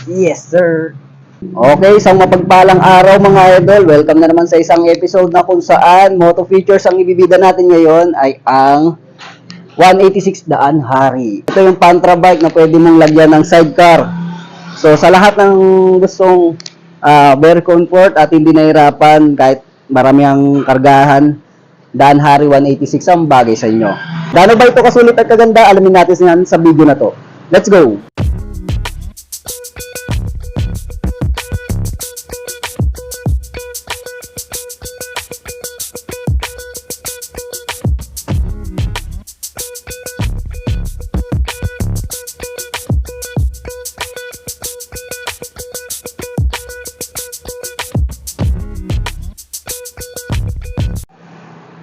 Yes, sir. Okay, isang mapagpalang araw mga idol. Welcome na naman sa isang episode na kung saan moto features ang ibibida natin ngayon ay ang 186 Daan Hari. Ito yung Pantra bike na pwede mong lagyan ng sidecar. So sa lahat ng gustong very comfort at hindi nahirapan kahit marami ang kargahan, Daan Hari 186 ang bagay sa inyo. Gaano ba ito kasulit at kaganda? Alamin natin yan sa video na to. Let's go!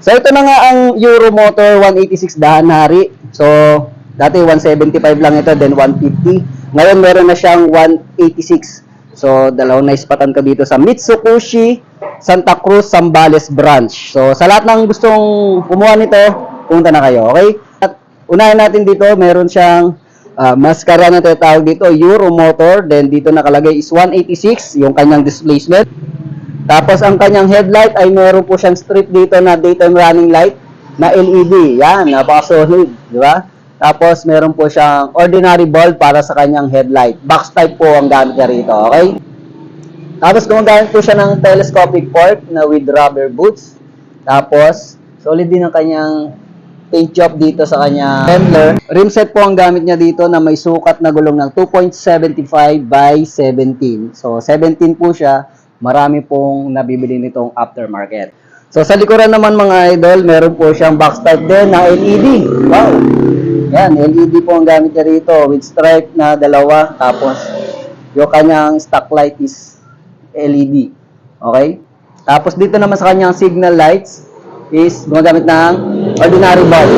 So ito na nga ang Euromotor 186 Daan Hari. So dati 175 lang ito, then 150. Ngayon meron na siyang 186. So dalawang naispatan ko dito sa Mitsubishi Santa Cruz Zambales branch. So sa lahat ng gustong kumuha nito, punta na kayo, okay? At unahin natin dito, meron siyang maskara na tinatawag dito, Euromotor. Then dito nakalagay is 186 yung kanyang displacement. Tapos ang kanyang headlight ay meron po siyang strip dito na daytime running light na LED. Yan, napaka-solid, di ba? Tapos meron po siyang ordinary bulb para sa kanyang headlight. Box type po ang gamit niya rito, okay? Tapos gumagamit po siya ng telescopic fork na with rubber boots. Tapos solid din ang kanyang paint job dito sa kanyang handler. Rim set po ang gamit niya dito na may sukat na gulong ng 2.75 by 17. So 17 po siya. Marami pong nabibili nitong aftermarket. So sa likuran naman mga idol, meron po siyang box type din na LED. Wow! Yan, LED po ang gamit niya rito with stripe na dalawa. Tapos yung kanyang stock light is LED. Okay? Tapos dito naman sa kanyang signal lights is gumagamit ng ordinary bulb.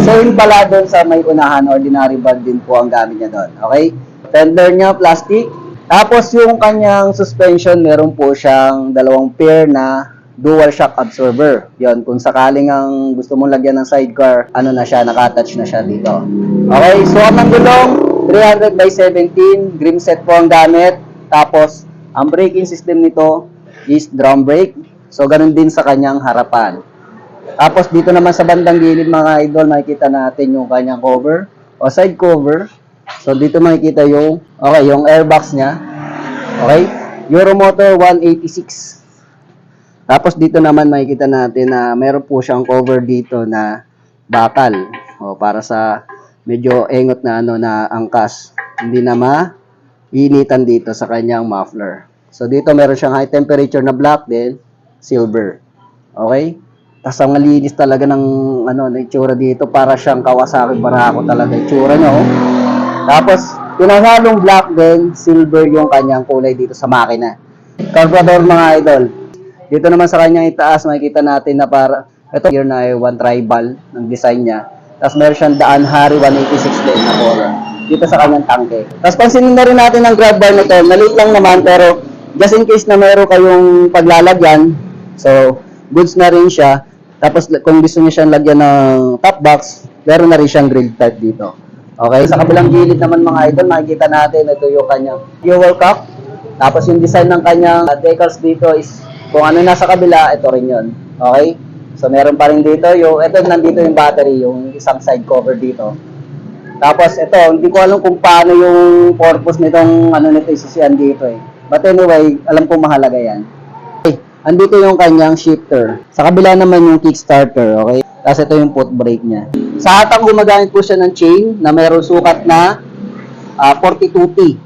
So yun pala doon sa may unahan, ordinary bulb din po ang gamit niya doon. Okay? Fender niya, plastic. Tapos yung kanyang suspension, meron po siyang dalawang pair na dual shock absorber. Yon, kung sakaling ang gusto mong lagyan ng sidecar, ano na siya, naka-attach na siya dito. Okay, so ang gulong, 300 by 17, green set po ang gamit. Tapos, ang braking system nito is drum brake. So, ganun din sa kanyang harapan. Tapos, dito naman sa bandang gilid mga idol, makikita natin yung kanyang cover o side cover. So, dito makikita yung, okay, yung airbox niya. Okay? Euromotor 186. Tapos, dito naman makikita natin na meron po siyang cover dito na bakal. O, para sa medyo engot na ano na angkas. Hindi na mainitan dito sa kanyang muffler. So, dito meron siyang high temperature na black din, silver. Okay? Tapos, ang malinis talaga ng ano, na itsura dito. Para siyang Kawasaki Barako talaga itsura niya. Oh. Tapos, pinahalong black din, silver yung kanyang kulay dito sa makina. Carburetor mga idol. Dito naman sa kanyang itaas, makikita natin na para, ito here na ay one tribal ng design niya. Tapos meron siyang Daan Hari 186 din na color. Dito sa kanyang tangke. Tapos pansinin na rin natin ang grab bar nito. Maliit lang naman pero just in case na meron kayong paglalagyan, so goods na rin siya. Tapos kung gusto niyo siyang lagyan ng top box, meron na rin siyang grill type dito. Okay, sa kabilang gilid naman mga idol, makikita natin ito yung kanyang fuel cup. Tapos yung design ng kanyang decals dito is kung ano nasa kabila, ito rin yun. Okay? So meron pa rin dito, yung, ito nandito yung battery, yung isang side cover dito. Tapos ito, hindi ko alam kung paano yung purpose nitong ano nito isisiyan dito eh. But anyway, alam ko mahalaga yan. Okay, andito yung kanyang shifter. Sa kabila naman yung kickstarter, okay? Tapos ito yung foot brake niya. Sa atang gumagamit po siya ng chain na mayroong sukat na 42T.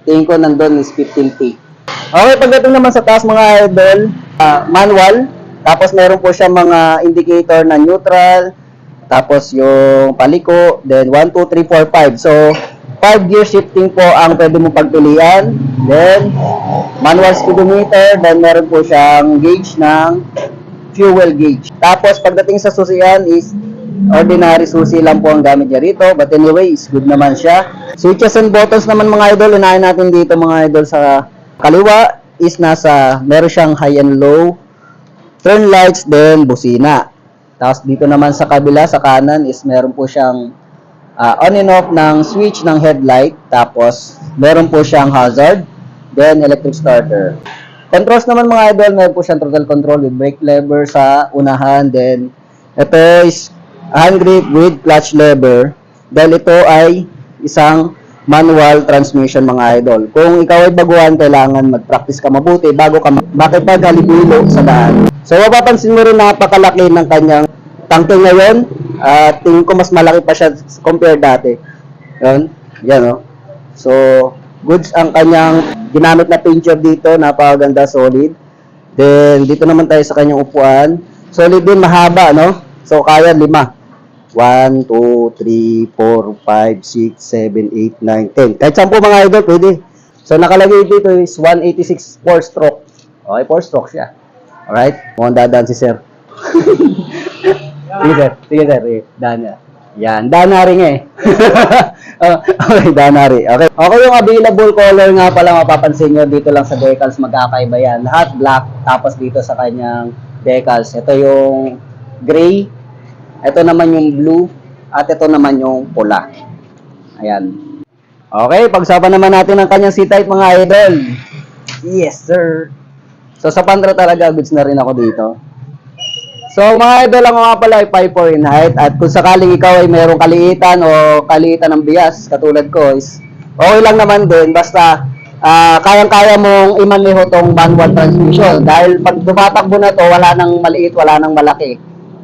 Tingin ko nandun is 15T. Okay, pagdating naman sa taas mga idol, manual. Tapos meron po siya mga indicator na neutral. Tapos yung paliko. Then 1, 2, 3, 4, 5. So, 5 gear shifting po ang pwede mong pagpilian. Then, manual speedometer. Then meron po siyang gauge ng fuel gauge. Tapos pagdating sa susian is ordinary susi lang po ang gamit niya rito. But anyway, is good naman siya. Switches and buttons naman mga idol. Unahin natin dito mga idol sa kaliwa is meron siyang high and low, turn lights, then busina. Tapos dito naman sa kabila, sa kanan is meron po siyang on and off ng switch ng headlight, tapos meron po siyang hazard, then electric starter. Controls naman mga idol, meron po siyang throttle control with brake lever sa unahan, then ito is hand grip with clutch lever, then ito ay isang manual transmission mga idol. Kung ikaw ay baguhan, kailangan mag-practice ka mabuti bago ka makipaghalipilo sa daan. So mapapansin mo rin napakalaki ng kanyang tangke ngayon. Tingin ko mas malaki pa siya compare dati. Yun, yan o. So, goods ang kanyang ginamit na paint job dito, napakaganda, solid. Then, dito naman tayo sa kanyang upuan. Solid din, mahaba, no? So, kaya 5. 1, 2, 3, 4, 5, 6, 7, 8, 9, 10. Kahit 10 mga idol, pwede. So, nakalagay dito is 186 4-stroke. Okay, 4-stroke siya. Alright? Mukhang dadaan si sir. Sige sir, daan niya. Yan, daan na rin eh. Okay, daan na rin. Okay. Okay, yung available color nga pala mapapansin nyo dito lang sa decals, magkakaiba yan. Lahat black, tapos dito sa kanyang decals. Ito yung gray, ito naman yung blue, at ito naman yung pula. Ayan. Okay, pag-usapan naman natin ang kanyang seat height mga idol. Yes sir. So sa Pantra talaga, goods na rin ako dito. So mga idol, ang mga pala ay 5'4" in height, at kung sakaling ikaw ay mayroong kaliitan o kaliitan ng bias katulad ko is okay lang naman din, basta kayang-kaya mong imaneho tong manual transmission dahil pag tumatakbo na to, wala nang maliit, wala nang malaki.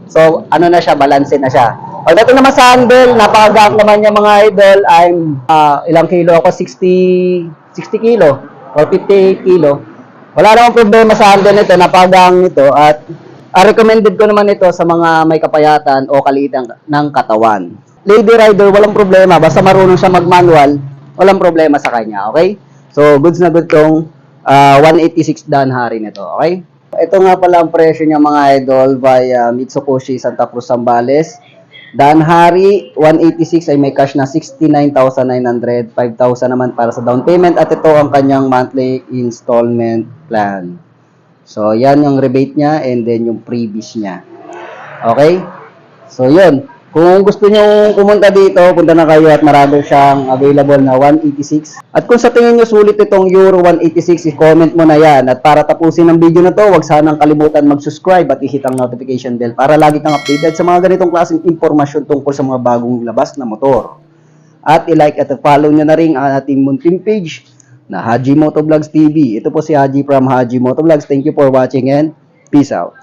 So ano na siya, balance na siya. Pagdating naman sa handle, napakagaan naman niya mga idol. I'm ilang kilo ako, 60 kilo or 58 kilo. Wala namang problema sa handle nito, napakagaan nito, at recommended ko naman ito sa mga may kapayatan o kaliitan ng katawan. Lady rider, walang problema. Basta marunong siya mag-manual, walang problema sa kanya. Okay? So, goods na good tong 186 Danhari nito. Okay? Ito nga pala ang presyo niya mga idol via Mitsubishi Santa Cruz Zambales. Danhari 186 ay may cash na 69,900, 5,000 naman para sa down payment, at ito ang kanyang monthly installment plan. So, yan yung rebate niya and then yung freebies niya. Okay? So, yun. Kung gusto nyo pumunta dito, punta na kayo at marami siyang available na 186. At kung sa tingin nyo sulit itong Euro 186, i-comment mo na yan. At para tapusin ang video na to, huwag sanang kalimutan mag-subscribe at i-hit ang notification bell para lagi kang updated sa mga ganitong klaseng impormasyon tungkol sa mga bagong labas na motor. At i-like at follow nyo na rin ang ating munting page na Haji Motovlogs TV. Ito po si Haji from Haji Motovlogs. Thank you for watching and peace out.